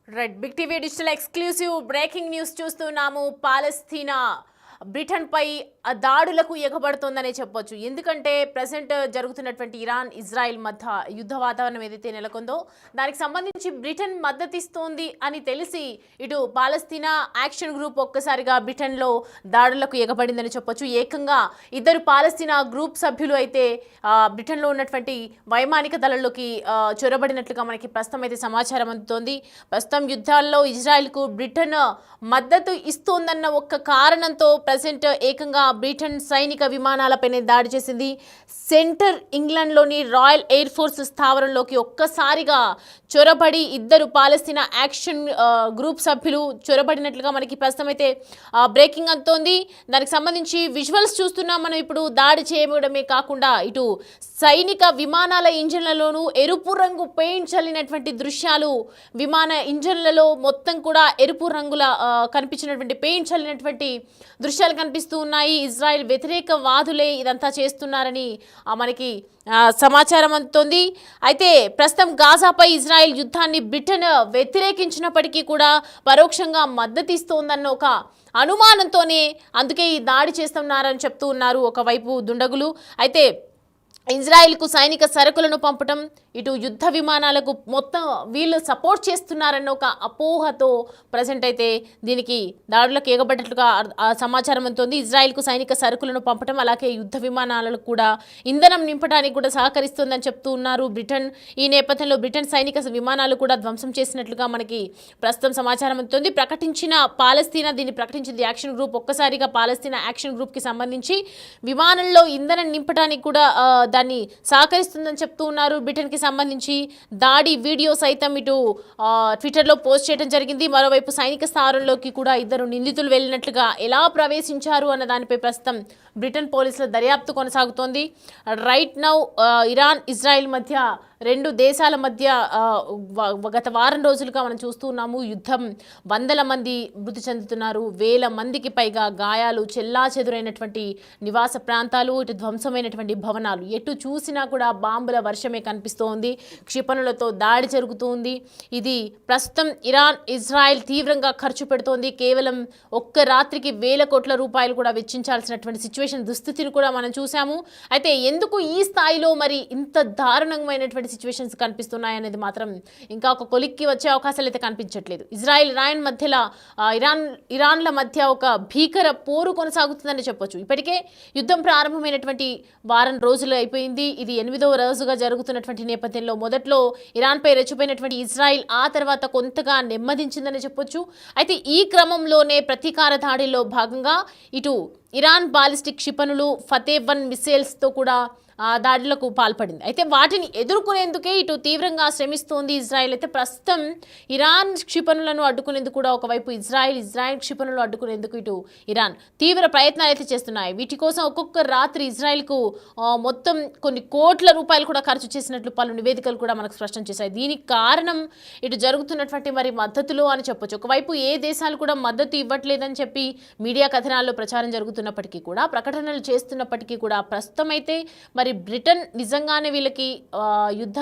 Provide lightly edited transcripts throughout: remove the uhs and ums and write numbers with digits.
Red big TV digital exclusive breaking news చూస్తున్నాము. Palestine Britain పై దాడులకు ఎగబడుతోందనే చెప్పొచ్చు. ఎందుకంటే ప్రెసెంట్ జరుగుతున్నటువంటి ఇరాన్ ఇజ్రాయెల్ మధ్య యుద్ధ వాతావరణం ఏదైతే నెలకొందో దానికి సంబంధించి బ్రిటన్ మద్దతిస్తోంది అని తెలిసి ఇటు పాలస్తీనా యాక్షన్ గ్రూప్ ఒక్కసారిగా బ్రిటన్లో దాడులకు ఎగబడిందని చెప్పొచ్చు. ఏకంగా ఇద్దరు పాలస్తీనా గ్రూప్ సభ్యులు అయితే బ్రిటన్లో ఉన్నటువంటి వైమానిక దళంలోకి చొరబడినట్లుగా మనకి ప్రస్తుతం అయితే సమాచారం అందుతోంది. ప్రస్తుతం యుద్ధాల్లో ఇజ్రాయెల్కు బ్రిటన్ మద్దతు ఇస్తోందన్న ఒక్క కారణంతో ప్రెసెంట్ ఏకంగా బ్రిటన్ సైనిక విమానాలపైనే దాడి చేసింది. సెంటర్ ఇంగ్లాండ్లోని రాయల్ ఎయిర్ ఫోర్స్ స్థావరంలోకి ఒక్కసారిగా చొరబడి ఇద్దరు పాలస్తీనా యాక్షన్ గ్రూప్ సభ్యులు చొరబడినట్లుగా మనకి ప్రస్తుతం అయితే బ్రేకింగ్ అందుతోంది. దానికి సంబంధించి విజువల్స్ చూస్తున్నాం మనం. ఇప్పుడు దాడి చేయడమే కాకుండా ఇటు సైనిక విమానాల ఇంజన్లలోనూ ఎరుపు రంగు పెయింట్ చల్లినటువంటి దృశ్యాలు, విమాన ఇంజన్లలో మొత్తం కూడా ఎరుపు రంగుల కనిపించినటువంటి పెయింట్ చల్లినటువంటి దృశ్యాలు కనిపిస్తూ ఉన్నాయి. ఇజ్రాయెల్ వ్యతిరేక వాదులే ఇదంతా చేస్తున్నారని మనకి సమాచారం అందుతోంది. అయితే ప్రస్తుతం గాజాపై ఇజ్రాయెల్ యుద్ధాన్ని బ్రిటన్ వ్యతిరేకించినప్పటికీ కూడా పరోక్షంగా మద్దతిస్తోందన్న ఒక అనుమానంతోనే అందుకే ఈ దాడి చేస్తున్నారని చెప్తూ ఉన్నారు ఒకవైపు దుండగులు. అయితే ఇజ్రాయెల్కు సైనిక సరుకులను పంపటం, ఇటు యుద్ధ విమానాలకు మొత్తం వీళ్ళు సపోర్ట్ చేస్తున్నారన్న ఒక అపోహతో ప్రజెంట్ అయితే దీనికి దాడులకు ఎగబడ్డట్లుగా సమాచారం అందుతోంది. ఇజ్రాయెల్కు సైనిక సరుకులను పంపటం, అలాగే యుద్ధ విమానాలకు కూడా ఇంధనం నింపడానికి కూడా సహకరిస్తుందని చెప్తూ ఉన్నారు బ్రిటన్. ఈ నేపథ్యంలో బ్రిటన్ సైనిక విమానాలు కూడా ధ్వంసం చేసినట్లుగా మనకి ప్రస్తుతం సమాచారం అందుతోంది. ప్రకటించిన పాలస్తీనా దీన్ని ప్రకటించింది యాక్షన్ గ్రూప్. ఒక్కసారిగా పాలస్తీనా యాక్షన్ గ్రూప్కి సంబంధించి విమానంలో ఇంధనం నింపడానికి కూడా దాన్ని సహకరిస్తుందని చెప్తూ ఉన్నారు. బ్రిటన్కి సంబంధించి దాడి వీడియో సైతం ఇటు ట్విట్టర్లో పోస్ట్ చేయడం జరిగింది. మరోవైపు సైనిక స్థావరంలోకి కూడా ఇద్దరు నిందితులు వెళ్ళినట్లుగా ఎలా ప్రవేశించారు అన్న దానిపై ప్రస్తుతం బ్రిటన్ పోలీసుల దర్యాప్తు కొనసాగుతోంది. రైట్ నౌ ఇరాన్ ఇజ్రాయెల్ మధ్య రెండు దేశాల మధ్య గత వారం రోజులుగా మనం చూస్తూ ఉన్నాము. యుద్ధం, వందల మంది మృతి చెందుతున్నారు, వేల మందికి పైగా గాయాలు, చెల్లా చెదురైనటువంటి నివాస ప్రాంతాలు, ఇటు ధ్వంసమైనటువంటి భవనాలు, ఎటు చూసినా కూడా బాంబుల వర్షమే కనిపిస్తోంది. క్షిపణులతో దాడి జరుగుతుంది. ఇది ప్రస్తుతం ఇరాన్ ఇజ్రాయెల్ తీవ్రంగా ఖర్చు పెడుతోంది. కేవలం ఒక్క రాత్రికి వేల కోట్ల రూపాయలు కూడా వెచ్చించాల్సినటువంటి సిచ్యువేషన్, దుస్థితిని కూడా మనం చూసాము. అయితే ఎందుకు ఈ స్థాయిలో మరి ఇంత దారుణమైనటువంటి సిచ్యువేషన్స్ కనిపిస్తున్నాయనేది మాత్రం ఇంకా ఒక కొలిక్కి వచ్చే అవకాశాలు అయితే కనిపించట్లేదు. ఇజ్రాయెల్ ఇరాన్ మధ్యలో ఇరాన్ల మధ్య ఒక భీకర పోరు కొనసాగుతుందని చెప్పొచ్చు. ఇప్పటికే యుద్ధం ప్రారంభమైనటువంటి వారం రోజులు అయిపోయింది. ఇది 8వ రోజుగా జరుగుతున్నటువంటి నేపథ్యంలో మొదట్లో ఇరాన్పై రెచ్చిపోయినటువంటి ఇజ్రాయెల్ ఆ తర్వాత కొంతగా నెమ్మదించిందని చెప్పొచ్చు. అయితే ఈ క్రమంలోనే ప్రతీకార దాడిలో భాగంగా ఇటు ఇరాన్ బాలిస్టిక్ క్షిపణులు, ఫతే-1 మిసైల్స్తో కూడా దాడులకు పాల్పడింది. అయితే వాటిని ఎదుర్కొనేందుకే ఇటు తీవ్రంగా శ్రమిస్తోంది ఇజ్రాయెల్. అయితే ప్రస్తుతం ఇరాన్ క్షిపణులను అడ్డుకునేందుకు కూడా ఒకవైపు ఇజ్రాయెల్ క్షిపణులు అడ్డుకునేందుకు ఇటు ఇరాన్ తీవ్ర ప్రయత్నాలు అయితే చేస్తున్నాయి. వీటి కోసం ఒక్కొక్క రాత్రి ఇజ్రాయెల్కు మొత్తం కొన్ని కోట్ల రూపాయలు కూడా ఖర్చు చేసినట్లు పలు నివేదికలు కూడా మనకు స్పష్టం చేశాయి. దీనికి కారణం ఇటు జరుగుతున్నటువంటి మరి మద్దతులు అని చెప్పొచ్చు. ఒకవైపు ఏ దేశాలు కూడా మద్దతు ఇవ్వట్లేదని చెప్పి మీడియా కథనాల్లో ప్రచారం జరుగుతున్నప్పటికీ కూడా, ప్రకటనలు చేస్తున్నప్పటికీ కూడా ప్రస్తుతం అయితే మరి బ్రిటన్ నిజంగానే వీళ్ళకి యుద్ధ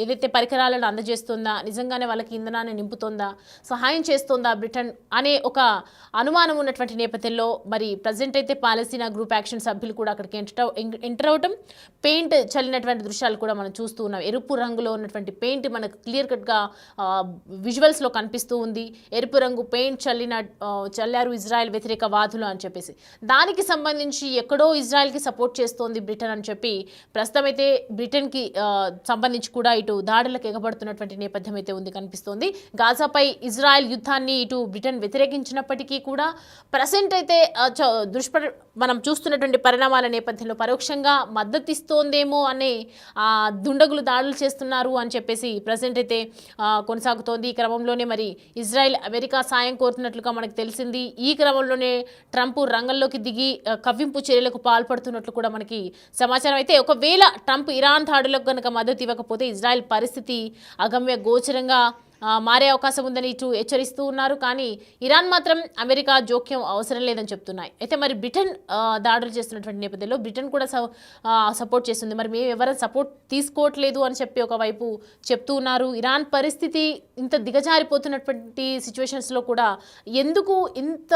ఏదైతే పరికరాలను అందజేస్తుందా, నిజంగానే వాళ్ళకి ఇంధనాన్ని నింపుతుందా, సహాయం చేస్తుందా బ్రిటన్ అనే ఒక అనుమానం ఉన్నటువంటి నేపథ్యంలో మరి ప్రజెంట్ అయితే పాలస్తీనా గ్రూప్ యాక్షన్ సభ్యులు కూడా అక్కడికి ఎంటర్ అవటం, పెయింట్ చల్లినటువంటి దృశ్యాలు కూడా మనం చూస్తూ ఉన్నాం. ఎరుపు రంగులో ఉన్నటువంటి పెయింట్ మనకు క్లియర్ కట్గా విజువల్స్లో కనిపిస్తూ ఉంది. ఎరుపు రంగు పెయింట్ చల్లారు ఇజ్రాయెల్ వ్యతిరేక వాదులు అని చెప్పేసి, దానికి సంబంధించి ఎక్కడో ఇజ్రాయెల్కి సపోర్ట్ చేస్తోంది బ్రిటన్ అని చెప్పి ప్రస్తుతం అయితే బ్రిటన్కి సంబంధించి కూడా ఇటు దాడులకు ఎగబడుతున్నటువంటి నేపథ్యం అయితే ఉంది కనిపిస్తోంది. గాజాపై ఇజ్రాయెల్ యుద్ధాన్ని ఇటు బ్రిటన్ వ్యతిరేకించినప్పటికీ కూడా ప్రజెంట్ అయితే మనం చూస్తున్నటువంటి పరిణామాల నేపథ్యంలో పరోక్షంగా మద్దతిస్తోందేమో అనే దుండగులు దాడులు చేస్తున్నారు అని చెప్పేసి ప్రజెంట్ అయితే కొనసాగుతోంది. ఈ క్రమంలోనే మరి ఇజ్రాయెల్ అమెరికా సాయం కోరుతున్నట్లుగా మనకు తెలిసింది. ఈ క్రమంలోనే ట్రంప్ రంగంలోకి దిగి కవ్వింపు చర్యలకు పాల్పడుతున్నట్లు కూడా మనకి సమాచారం. అయితే ఒకవేళ ట్రంప్ ఇరాన్ దాడులకు కనుక మద్దతు ఇవ్వకపోతే ఇజ్రాయెల్ పరిస్థితి అగమ్య గోచరంగా మారే అవకాశం ఉందని ఇటు హెచ్చరిస్తూ ఉన్నారు. కానీ ఇరాన్ మాత్రం అమెరికా జోక్యం అవసరం లేదని చెప్తున్నాయి. అయితే మరి బ్రిటన్ దాడులు చేస్తున్నటువంటి నేపథ్యంలో బ్రిటన్ కూడా సపోర్ట్ చేస్తుంది. మరి మేము ఎవరైనా సపోర్ట్ తీసుకోవట్లేదు అని చెప్పి ఒకవైపు చెప్తూ ఉన్నారు. ఇరాన్ పరిస్థితి ఇంత దిగజారిపోతున్నటువంటి సిచ్యువేషన్స్లో కూడా ఎందుకు ఇంత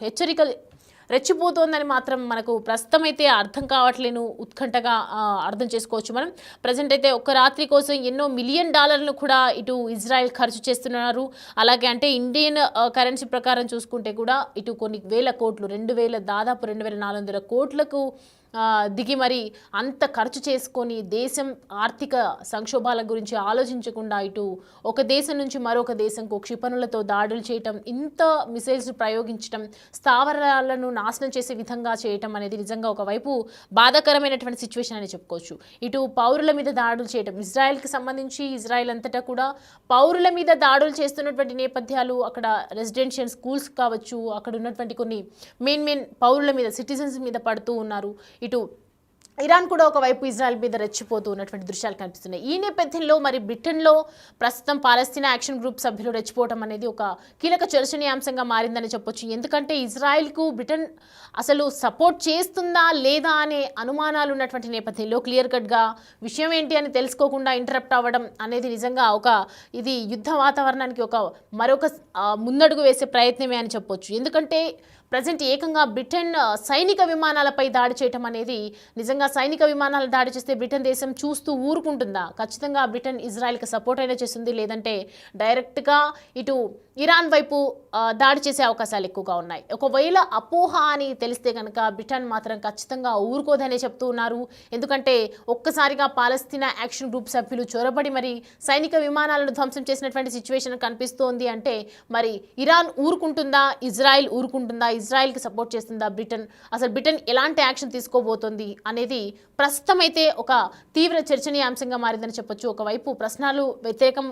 హెచ్చరికలు రెచ్చిపోతోందని మాత్రం మనకు ప్రస్తుతం అయితే అర్థం కావట్లేను. ఉత్కంఠగా అర్థం చేసుకోవచ్చు మనం. ప్రజెంట్ అయితే ఒక్క రాత్రి కోసం ఎన్నో మిలియన్ డాలర్లను కూడా ఇటు ఇజ్రాయెల్ ఖర్చు చేస్తున్నారు. అలాగే అంటే ఇండియన్ కరెన్సీ ప్రకారం చూసుకుంటే కూడా ఇటు కొన్ని వేల కోట్లు, దాదాపు 2,400 కోట్లకు దిగి మరి అంత ఖర్చు చేసుకొని దేశం ఆర్థిక సంక్షోభాల గురించి ఆలోచించకుండా ఇటు ఒక దేశం నుంచి మరొక దేశంకు క్షిపణులతో దాడులు చేయటం, ఇంత మిసైల్స్ ప్రయోగించడం, స్థావరాలను నాశనం చేసే విధంగా చేయటం అనేది నిజంగా ఒకవైపు బాధాకరమైనటువంటి సిచ్యువేషన్ అని చెప్పుకోవచ్చు. ఇటు పౌరుల మీద దాడులు చేయటం, ఇజ్రాయెల్కి సంబంధించి ఇజ్రాయెల్ అంతటా కూడా పౌరుల మీద దాడులు చేస్తున్నటువంటి నేపథ్యాలు, అక్కడ రెసిడెన్షియల్ స్కూల్స్ కావచ్చు, అక్కడ ఉన్నటువంటి కొన్ని మెయిన్ పౌరుల మీద, సిటిజన్స్ మీద పడుతూ ఉన్నారు. ఇటు ఇరాన్ కూడా ఒకవైపు ఇజ్రాయెల్ మీద రెచ్చిపోతూ ఉన్నటువంటి దృశ్యాలు కనిపిస్తున్నాయి. ఈ నేపథ్యంలో మరి బ్రిటన్లో ప్రస్తుతం పాలస్తీనా యాక్షన్ గ్రూప్ సభ్యులు రెచ్చిపోవటం అనేది ఒక కీలక చర్చనీయాంశంగా మారిందని చెప్పొచ్చు. ఎందుకంటే ఇజ్రాయెల్కు బ్రిటన్ అసలు సపోర్ట్ చేస్తుందా లేదా అనే అనుమానాలు ఉన్నటువంటి నేపథ్యంలో క్లియర్ కట్గా విషయం ఏంటి అని తెలుసుకోకుండా ఇంటరప్ట్ అవ్వడం అనేది నిజంగా ఇది యుద్ధ వాతావరణానికి మరొక ముందడుగు వేసే ప్రయత్నమే అని చెప్పొచ్చు. ఎందుకంటే ప్రజెంట్ ఏకంగా బ్రిటన్ సైనిక విమానాలపై దాడి చేయటం అనేది నిజంగా సైనిక విమానాలు దాడి చేస్తే బ్రిటన్ దేశం చూస్తూ ఊరుకుంటుందా? ఖచ్చితంగా బ్రిటన్ ఇజ్రాయెల్కి సపోర్ట్ అయినా చేస్తుంది, లేదంటే డైరెక్ట్గా ఇటు ఇరాన్ వైపు దాడి చేసే అవకాశాలు ఎక్కువగా ఉన్నాయి. ఒకవేళ అపోహ అని తెలిస్తే కనుక బ్రిటన్ మాత్రం ఖచ్చితంగా ఊరుకోదనే చెప్తూ ఉన్నారు. ఎందుకంటే ఒక్కసారిగా పాలస్తీనా యాక్షన్ గ్రూప్ సభ్యులు చొరబడి మరి సైనిక విమానాలను ధ్వంసం చేసినటువంటి సిచ్యువేషన్ కనిపిస్తోంది అంటే మరి ఇరాన్ ఊరుకుంటుందా, ఇజ్రాయెల్ ఊరుకుంటుందా, ఇజ్రాయెల్కి సపోర్ట్ చేస్తుందా బ్రిటన్? అసలు బ్రిటన్ ఎలాంటి యాక్షన్ తీసుకోబోతోంది అనేది ప్రస్తుతం అయితే ఒక తీవ్ర చర్చనీయాంశంగా మారిందని చెప్పొచ్చు. ఒకవైపు ప్రశ్నలు వ్యతిరేకం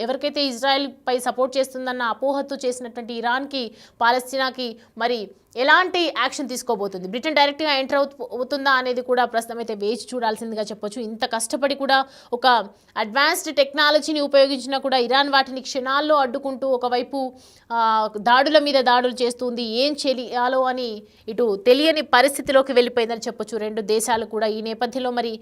ఎవరికైతే ఇజ్రాయెల్ పై సపోర్ట్ చేస్తుందన్న అపోహతో చేసినటువంటి ఇరాన్కి, పాలస్తీనాకి మరి ఎలాంటి యాక్షన్ తీసుకోబోతుంది, బ్రిటన్ డైరెక్ట్గా ఎంటర్ అవుతుందా అనేది కూడా ప్రస్తుతం అయితే వేచి చూడాల్సిందిగా చెప్పొచ్చు. ఇంత కష్టపడి కూడా ఒక అడ్వాన్స్డ్ టెక్నాలజీని ఉపయోగించినా కూడా ఇరాన్ వాటిని క్షణాల్లో అడ్డుకుంటూ ఒకవైపు దాడుల మీద దాడులు చేస్తుంది. ఏం చేయాలో అని ఇటు తెలియని పరిస్థితిలోకి వెళ్ళిపోయిందని చెప్పొచ్చు రెండు దేశాలు కూడా. ఈ నేపథ్యంలో మరి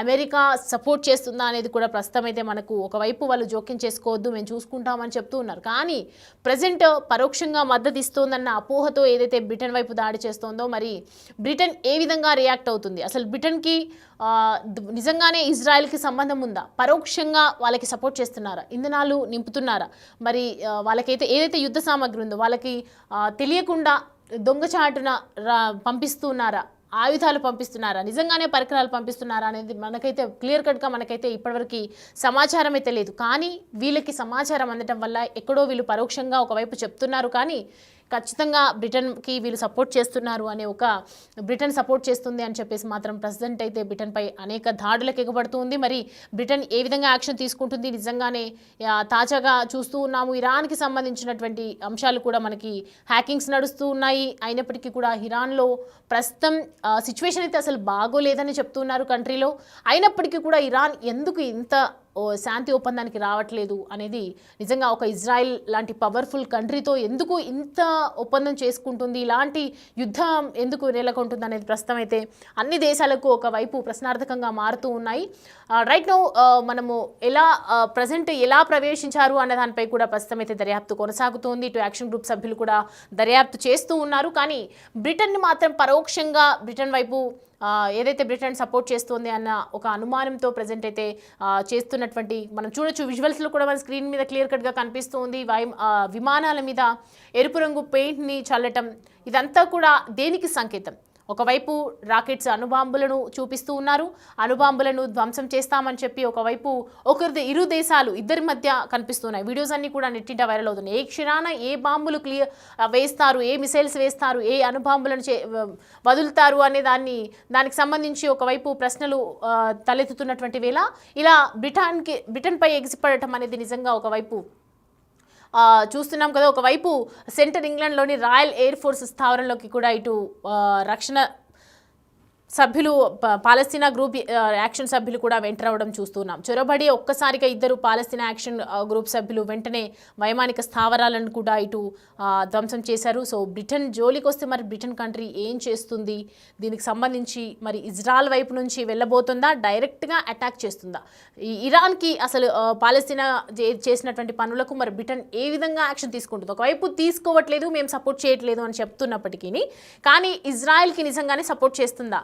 అమెరికా సపోర్ట్ చేస్తుందా అనేది కూడా ప్రస్తుతం అయితే మనకు ఒకవైపు వాళ్ళు జోక్యం చేసుకోవద్దు, మేము చూసుకుంటామని చెప్తూ ఉన్నారు. కానీ ప్రజెంట్ పరోక్షంగా మద్దతు ఇస్తోందన్న అపోహతో ఏదైతే బ్రిటన్ వైపు దాడి చేస్తోందో మరి బ్రిటన్ ఏ విధంగా రియాక్ట్ అవుతుంది? అసలు బ్రిటన్కి నిజంగానే ఇజ్రాయెల్కి సంబంధం ఉందా? పరోక్షంగా వాళ్ళకి సపోర్ట్ చేస్తున్నారా? ఇంధనాలు నింపుతున్నారా? మరి వాళ్ళకైతే ఏదైతే యుద్ధ సామాగ్రి ఉందో వాళ్ళకి తెలియకుండా దొంగచాటున పంపిస్తున్నారా? ఆయుధాలు పంపిస్తున్నారా, నిజంగానే పరికరాలు పంపిస్తున్నారా అనేది మనకైతే క్లియర్ కట్గా మనకైతే ఇప్పటివరకు సమాచారం అయితే లేదు. కానీ వీళ్ళకి సమాచారం అందటం వల్ల ఎక్కడో వీళ్ళు పరోక్షంగా ఒకవైపు చెప్తున్నారు. కానీ ఖచ్చితంగా బ్రిటన్కి వీళ్ళు సపోర్ట్ చేస్తున్నారు అనే బ్రిటన్ సపోర్ట్ చేస్తుంది అని చెప్పేసి మాత్రం ప్రెసిడెంట్ అయితే బ్రిటన్పై అనేక దాడులకు ఎగబడుతుంది. మరి బ్రిటన్ ఏ విధంగా యాక్షన్ తీసుకుంటుంది? నిజంగానే తాజాగా చూస్తూ ఉన్నాము ఇరాన్కి సంబంధించినటువంటి అంశాలు కూడా మనకి హ్యాకింగ్స్ నడుస్తూ ఉన్నాయి. అయినప్పటికీ కూడా ఇరాన్లో ప్రస్తుతం సిచ్యువేషన్ అయితే అసలు బాగోలేదని చెప్తున్నారు కంట్రీలో. అయినప్పటికీ కూడా ఇరాన్ ఎందుకు ఇంత శాంతి ఒప్పందానికి రావట్లేదు అనేది నిజంగా ఒక ఇజ్రాయెల్ లాంటి పవర్ఫుల్ కంట్రీతో ఎందుకు ఇంత ఒప్పందం చేసుకుంటుంది, ఇలాంటి యుద్ధం ఎందుకు నెలకొంటుంది అనేది ప్రస్తుతం అయితే అన్ని దేశాలకు ఒకవైపు ప్రశ్నార్థకంగా మారుతూ ఉన్నాయి. రైట్ నౌ మనము ప్రజెంట్ ఎలా ప్రవేశించారు అనే దానిపై కూడా ప్రస్తుతం అయితే దర్యాప్తు కొనసాగుతోంది. ఇటు యాక్షన్ గ్రూప్ సభ్యులు కూడా దర్యాప్తు చేస్తూ ఉన్నారు. కానీ బ్రిటన్ని మాత్రం పరోక్షంగా బ్రిటన్ వైపు ఏదైతే బ్రిటన్ సపోర్ట్ చేస్తుంది అన్న ఒక అనుమానంతో ప్రజెంట్ అయితే చేస్తున్నటువంటి మనం చూడొచ్చు. విజువల్స్లో కూడా మన స్క్రీన్ మీద క్లియర్ కట్గా కనిపిస్తుంది. విమానాల మీద ఎరుపు రంగు పెయింట్ని చల్లటం, ఇదంతా కూడా దేనికి సంకేతం? ఒకవైపు రాకెట్స్ అణుబాంబులను చూపిస్తూ ఉన్నారు, అణుబాంబులను ధ్వంసం చేస్తామని చెప్పి ఒకవైపు ఇరు దేశాలు ఇద్దరి మధ్య కనిపిస్తున్నాయి. వీడియోస్ అన్ని కూడా నెట్టింట వైరల్ అవుతున్నాయి. ఏ క్షణాన ఏ బాంబులు వేస్తారు, ఏ మిసైల్స్ వేస్తారు, ఏ అణుబాంబులను వదులుతారు అనే దానికి సంబంధించి ఒకవైపు ప్రశ్నలు తలెత్తుతున్నటువంటి వేళ ఇలా బ్రిటన్పై ఎగిసిపడటం అనేది నిజంగా ఒకవైపు చూస్తున్నాం కదా. ఒకవైపు సెంట్రల్ ఇంగ్లాండ్లోని రాయల్ ఎయిర్ ఫోర్స్ స్థావరంలోకి కూడా ఇటు రక్షణ సభ్యులు పాలస్తీనా గ్రూప్ యాక్షన్ సభ్యులు కూడా వెంట రావడం చూస్తున్నాం. చొరబడి ఒక్కసారిగా ఇద్దరు పాలస్తీనా యాక్షన్ గ్రూప్ సభ్యులు వెంటనే వైమానిక స్థావరాలను కూడా ఇటు ధ్వంసం చేశారు. సో బ్రిటన్ జోలికి వస్తే మరి బ్రిటన్ కంట్రీ ఏం చేస్తుంది, దీనికి సంబంధించి మరి ఇజ్రాయెల్ వైపు నుంచి వెళ్ళబోతుందా, డైరెక్ట్గా అటాక్ చేస్తుందా, ఈ ఇరాన్కి అసలు పాలస్తీనా చేసినటువంటి పనులకు మరి బ్రిటన్ ఏ విధంగా యాక్షన్ తీసుకుంటుంది? ఒకవైపు తీసుకోవట్లేదు, మేము సపోర్ట్ చేయట్లేదు అని చెప్తున్నప్పటికీ కానీ ఇజ్రాయెల్కి నిజంగానే సపోర్ట్ చేస్తుందా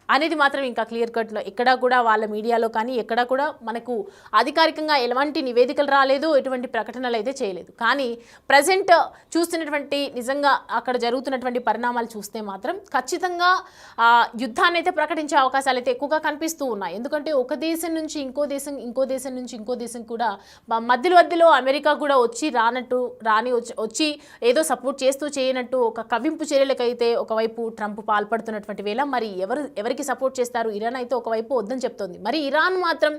అనేది మాత్రం ఇంకా క్లియర్ కట్లో ఎక్కడా కూడా వాళ్ళ మీడియాలో కానీ ఎక్కడా కూడా మనకు అధికారికంగా ఎలాంటి నివేదికలు రాలేదు, ఎటువంటి ప్రకటనలు అయితే చేయలేదు. కానీ ప్రజెంట్ చూస్తున్నటువంటి నిజంగా అక్కడ జరుగుతున్నటువంటి పరిణామాలు చూస్తే మాత్రం ఖచ్చితంగా యుద్ధాన్ని అయితే ప్రకటించే అవకాశాలు అయితే ఎక్కువగా కనిపిస్తూ ఉన్నాయి. ఎందుకంటే ఒక దేశం నుంచి ఇంకో దేశం, ఇంకో దేశం నుంచి ఇంకో దేశం కూడా మధ్యలో అమెరికా కూడా వచ్చి ఏదో సపోర్ట్ చేస్తూ చేయనట్టు ఒక కవింపు చర్యలకైతే ఒకవైపు ట్రంప్ పాల్పడుతున్నటువంటి వేళ మరి ఎవరికి సపోర్ట్ చేస్తారు? ఇరాన్ అయితే ఒకవైపు వద్దని చెప్తోంది. మరి ఇరాన్ మాత్రం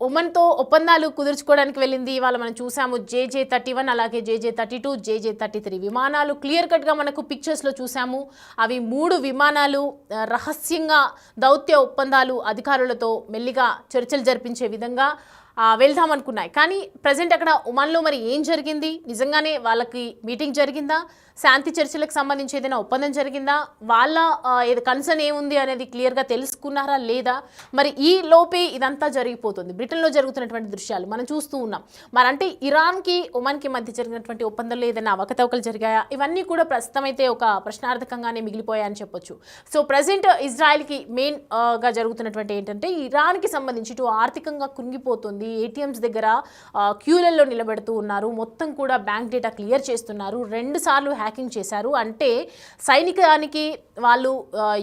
ఒమన్తో ఒప్పందాలు కుదుర్చుకోవడానికి వెళ్ళింది. ఇవాళ మనం చూసాము JJ-31 అలాగే JJ-32 JJ-33 విమానాలు క్లియర్ కట్గా మనకు పిక్చర్స్లో చూసాము. అవి 3 విమానాలు రహస్యంగా దౌత్య ఒప్పందాలు అధికారులతో మెల్లిగా చర్చలు జరిపించే విధంగా వెళ్దామనుకున్నాయి. కానీ ప్రజెంట్ అక్కడ ఒమన్లో మరి ఏం జరిగింది? నిజంగానే వాళ్ళకి మీటింగ్ జరిగిందా? శాంతి చర్చలకు సంబంధించి ఏదైనా ఒప్పందం జరిగిందా? వాళ్ళ కన్సర్న్ ఏముంది అనేది క్లియర్గా తెలుసుకున్నారా లేదా? మరి ఈ లోపే ఇదంతా జరిగిపోతుంది. బ్రిటన్లో జరుగుతున్నటువంటి దృశ్యాలు మనం చూస్తూ ఉన్నాం. మరి అంటే ఇరాన్కి ఒమన్కి మధ్య జరిగినటువంటి ఒప్పందంలో ఏదైనా అవకతవకలు జరిగాయా? ఇవన్నీ కూడా ప్రస్తుతం అయితే ఒక ప్రశ్నార్థకంగానే మిగిలిపోయాయని చెప్పొచ్చు. సో ప్రజెంట్ ఇజ్రాయెల్కి మెయిన్గా జరుగుతున్నటువంటి ఏంటంటే ఇరాన్కి సంబంధించి ఇటు ఆర్థికంగా కృంగిపోతుంది. ATMs దగ్గర క్యూలలో నిలబెడుతూ ఉన్నారు. మొత్తం కూడా బ్యాంక్ డేటా క్లియర్ చేస్తున్నారు. 2 సార్లు హ్యాకింగ్ చేశారు. అంటే సైనికానికి వాళ్ళు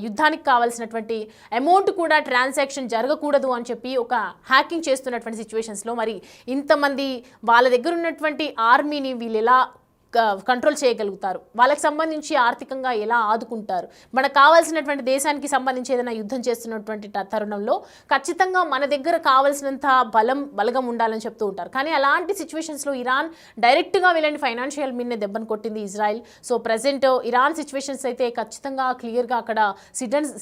యుద్ధానికి కావాల్సినటువంటి అమౌంట్ కూడా ట్రాన్సాక్షన్ జరగకూడదు అని చెప్పి ఒక హ్యాకింగ్ చేస్తున్నటువంటి సిచ్యువేషన్స్లో మరి ఇంతమంది వాళ్ళ దగ్గర ఉన్నటువంటి ఆర్మీని వీళ్ళు ఎలా కంట్రోల్ చేయగలుగుతారు, వాళ్ళకి సంబంధించి ఆర్థికంగా ఎలా ఆదుకుంటారు, మనకు కావాల్సినటువంటి దేశానికి సంబంధించి ఏదైనా యుద్ధం చేస్తున్నటువంటి తరుణంలో ఖచ్చితంగా మన దగ్గర కావాల్సినంత బలగం ఉండాలని చెప్తూ ఉంటారు. కానీ అలాంటి సిచ్యువేషన్స్లో ఇరాన్ డైరెక్ట్గా వీళ్ళని ఫైనాన్షియల్ మీన్నే దెబ్బను కొట్టింది Israel. So present Iran situations అయితే ఖచ్చితంగా క్లియర్గా అక్కడ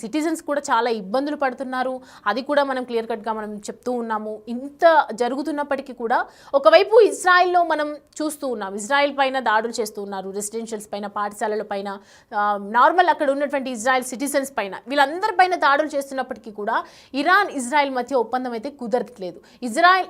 సిటిజన్స్ కూడా చాలా ఇబ్బందులు పడుతున్నారు. అది కూడా మనం క్లియర్ కట్గా మనం చెప్తూ ఉన్నాము. ఇంత జరుగుతున్నప్పటికీ కూడా ఒకవైపు ఇజ్రాయెల్లో మనం చూస్తూ ఉన్నాం, ఇజ్రాయెల్ పైన దాడులు చేస్తూ ఉన్నారు, రెసిడెన్షియల్స్ పైన, పాఠశాలల పైన, నార్మల్ అక్కడ ఉన్నటువంటి ఇజ్రాయెల్ సిటిజన్స్ పైన, వీళ్ళందరి పైన దాడులు చేస్తున్నప్పటికీ కూడా ఇజ్రాయెల్ మధ్య ఒప్పందం అయితే కుదరట్లేదు.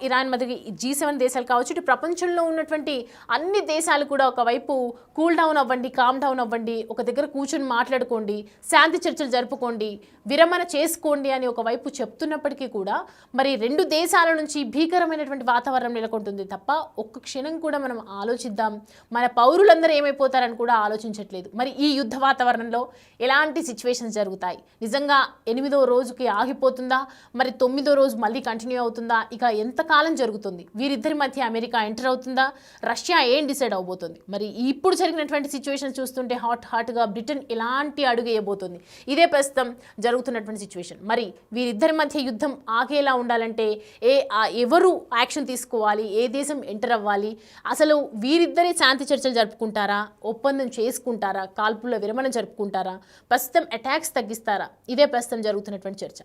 ఇరాన్ మధ్య G7 దేశాలు కావచ్చు, ఇటు ప్రపంచంలో ఉన్నటువంటి అన్ని దేశాలు కూడా ఒకవైపు కూల్ డౌన్ అవ్వండి, కామ్ డౌన్ అవ్వండి, ఒక దగ్గర కూర్చొని మాట్లాడుకోండి, శాంతి చర్చలు జరుపుకోండి, విరమణ చేసుకోండి అని ఒకవైపు చెప్తున్నప్పటికీ కూడా మరి 2 దేశాల నుంచి భీకరమైనటువంటి వాతావరణం నెలకొంటుంది తప్ప ఒక్క క్షణం కూడా మనం ఆలోచిద్దాం, మన పౌరులందరూ ఏమైపోతారని కూడా ఆలోచించట్లేదు. మరి ఈ యుద్ధ వాతావరణంలో ఎలాంటి సిచ్యువేషన్స్ జరుగుతాయి? నిజంగా 8వ రోజుకి ఆగిపోతుందా? మరి 9వ రోజు మళ్ళీ కంటిన్యూ అవుతుందా? ఇక ఎంతకాలం జరుగుతుంది? వీరిద్దరి మధ్య అమెరికా ఎంటర్ అవుతుందా? రష్యా ఏం డిసైడ్ అవబోతుంది? మరి ఇప్పుడు జరిగినటువంటి సిచ్యువేషన్ చూస్తుంటే హాట్గా బ్రిటన్ ఎలాంటి అడుగు వేయబోతుంది? ఇదే ప్రస్తుతం జరుగుతున్నటువంటి సిచ్యువేషన్. మరి వీరిద్దరి మధ్య యుద్ధం ఆగేలా ఉండాలంటే ఎవరు యాక్షన్ తీసుకోవాలి? ఏ దేశం ఎంటర్ అవ్వాలి? అసలు వీరిద్దరే శాంతి చర్చలు జరుపుకుంటారా? ఒప్పందం చేసుకుంటారా? కాల్పుల విరమణ జరుపుకుంటారా? ప్రస్తుతం అటాక్స్ తగ్గిస్తారా? ఇదే ప్రస్తుతం జరుగుతున్నటువంటి చర్చ.